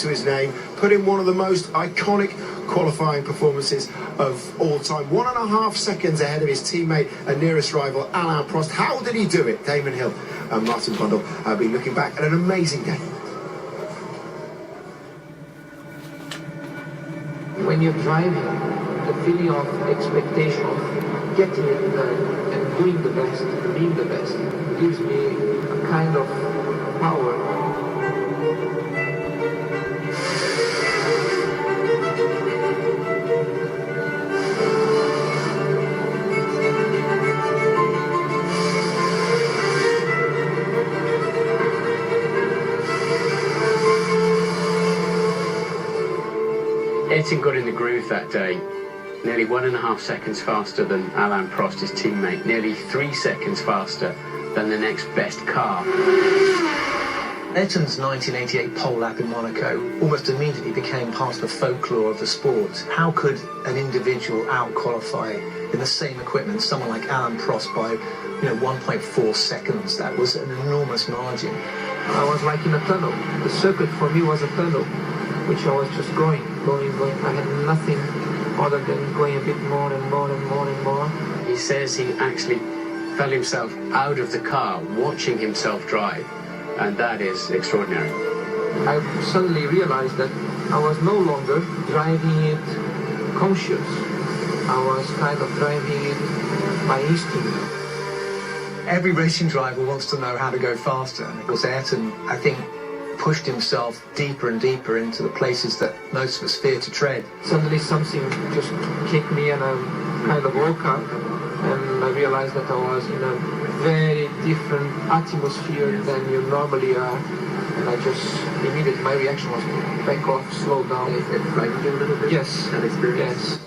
to his name, put in one of the most iconic qualifying performances of all time. 1.5 seconds ahead of his teammate and nearest rival, Alain Prost. How did he do it? Damon Hill and Martin Brundle have been looking back at an amazing day. When you're driving, the feeling of expectation of getting it done and doing the best, being the best, gives me a kind of power. Ayrton got in the groove that day, nearly 1.5 seconds faster than Alain Prost, his teammate, nearly 3 seconds faster than the next best car. Ayrton's 1988 pole lap in Monaco almost immediately became part of the folklore of the sport. How could an individual out-qualify in the same equipment someone like Alain Prost by 1.4 seconds? That was an enormous margin. I was like in a tunnel. The circuit for me was a tunnel, which I was just going. I had nothing other than going a bit more and more and more and more. He says he actually felt himself out of the car, watching himself drive, and that is extraordinary. I suddenly realized that I was no longer driving it conscious. I was kind of driving it by instinct. Every racing driver wants to know how to go faster, and of course Ayrton, I think, pushed himself deeper and deeper into the places that most of us fear to tread. Suddenly something just kicked me and I kind of woke up and I realized that I was in a very different atmosphere than you normally are. And I just, immediately, my reaction was back off, slow down. It frightened you a little bit? Yes. That experience?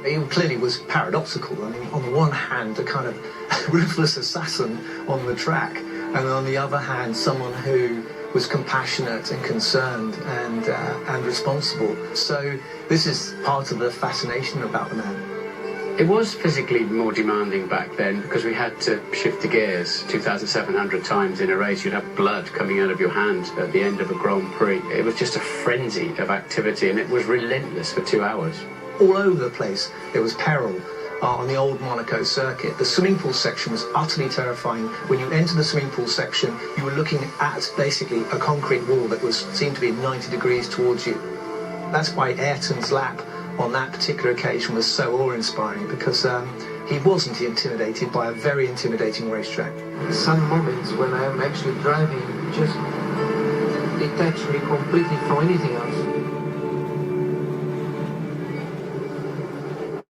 Yes. It clearly was paradoxical. I mean, on the one hand, a kind of ruthless assassin on the track, and on the other hand, someone who was compassionate and concerned and responsible. So this is part of the fascination about the man. It was physically more demanding back then because we had to shift the gears 2,700 times in a race. You'd have blood coming out of your hand at the end of a Grand Prix. It was just a frenzy of activity and it was relentless for 2 hours. All over the place, there was peril. On the old Monaco circuit, the swimming pool section was utterly terrifying. When you entered the swimming pool section, you were looking at basically a concrete wall that seemed to be 90 degrees towards you. That's why Ayrton's lap on that particular occasion was so awe-inspiring, because he wasn't intimidated by a very intimidating racetrack. Some moments when I am actually driving just detach me completely from anything else.